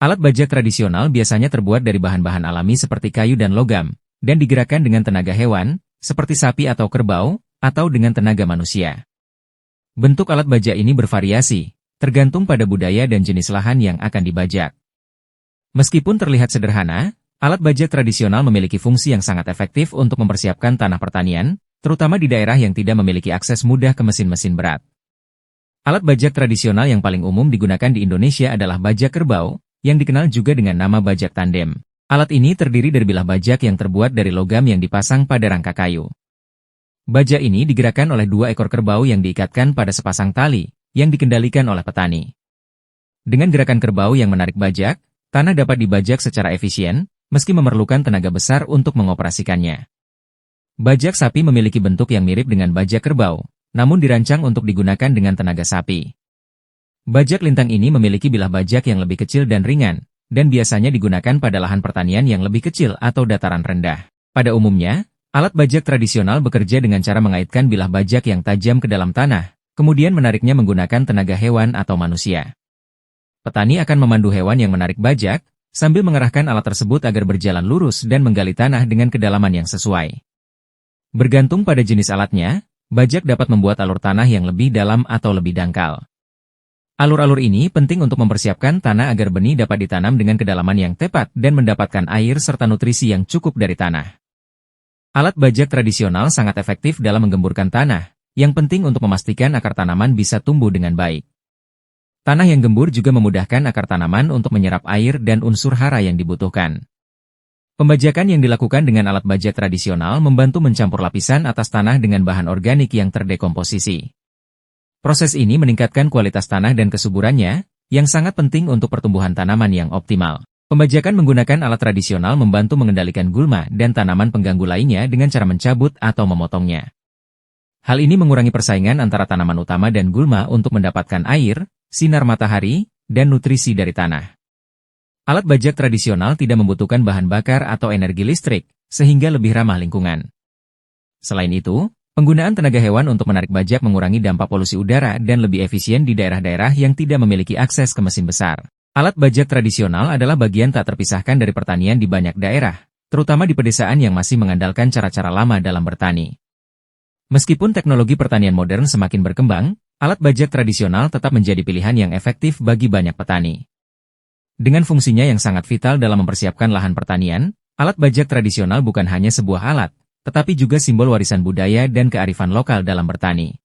Alat bajak tradisional biasanya terbuat dari bahan-bahan alami seperti kayu dan logam, dan digerakkan dengan tenaga hewan, seperti sapi atau kerbau, atau dengan tenaga manusia. Bentuk alat bajak ini bervariasi, tergantung pada budaya dan jenis lahan yang akan dibajak. Meskipun terlihat sederhana, alat bajak tradisional memiliki fungsi yang sangat efektif untuk mempersiapkan tanah pertanian, terutama di daerah yang tidak memiliki akses mudah ke mesin-mesin berat. Alat bajak tradisional yang paling umum digunakan di Indonesia adalah bajak kerbau, yang dikenal juga dengan nama bajak tandem. Alat ini terdiri dari bilah bajak yang terbuat dari logam yang dipasang pada rangka kayu. Bajak ini digerakkan oleh 2 ekor kerbau yang diikatkan pada sepasang tali, yang dikendalikan oleh petani. Dengan gerakan kerbau yang menarik bajak, tanah dapat dibajak secara efisien, meski memerlukan tenaga besar untuk mengoperasikannya. Bajak sapi memiliki bentuk yang mirip dengan bajak kerbau, namun dirancang untuk digunakan dengan tenaga sapi. Bajak lintang ini memiliki bilah bajak yang lebih kecil dan ringan, dan biasanya digunakan pada lahan pertanian yang lebih kecil atau dataran rendah. Pada umumnya, alat bajak tradisional bekerja dengan cara mengaitkan bilah bajak yang tajam ke dalam tanah, kemudian menariknya menggunakan tenaga hewan atau manusia. Petani akan memandu hewan yang menarik bajak, sambil mengerahkan alat tersebut agar berjalan lurus dan menggali tanah dengan kedalaman yang sesuai. Bergantung pada jenis alatnya, bajak dapat membuat alur tanah yang lebih dalam atau lebih dangkal. Alur-alur ini penting untuk mempersiapkan tanah agar benih dapat ditanam dengan kedalaman yang tepat dan mendapatkan air serta nutrisi yang cukup dari tanah. Alat bajak tradisional sangat efektif dalam menggemburkan tanah, yang penting untuk memastikan akar tanaman bisa tumbuh dengan baik. Tanah yang gembur juga memudahkan akar tanaman untuk menyerap air dan unsur hara yang dibutuhkan. Pembajakan yang dilakukan dengan alat bajak tradisional membantu mencampur lapisan atas tanah dengan bahan organik yang terdekomposisi. Proses ini meningkatkan kualitas tanah dan kesuburannya, yang sangat penting untuk pertumbuhan tanaman yang optimal. Pembajakan menggunakan alat tradisional membantu mengendalikan gulma dan tanaman pengganggu lainnya dengan cara mencabut atau memotongnya. Hal ini mengurangi persaingan antara tanaman utama dan gulma untuk mendapatkan air, sinar matahari, dan nutrisi dari tanah. Alat bajak tradisional tidak membutuhkan bahan bakar atau energi listrik, sehingga lebih ramah lingkungan. Selain itu, penggunaan tenaga hewan untuk menarik bajak mengurangi dampak polusi udara dan lebih efisien di daerah-daerah yang tidak memiliki akses ke mesin besar. Alat bajak tradisional adalah bagian tak terpisahkan dari pertanian di banyak daerah, terutama di pedesaan yang masih mengandalkan cara-cara lama dalam bertani. Meskipun teknologi pertanian modern semakin berkembang, alat bajak tradisional tetap menjadi pilihan yang efektif bagi banyak petani. Dengan fungsinya yang sangat vital dalam mempersiapkan lahan pertanian, alat bajak tradisional bukan hanya sebuah alat, tetapi juga simbol warisan budaya dan kearifan lokal dalam bertani.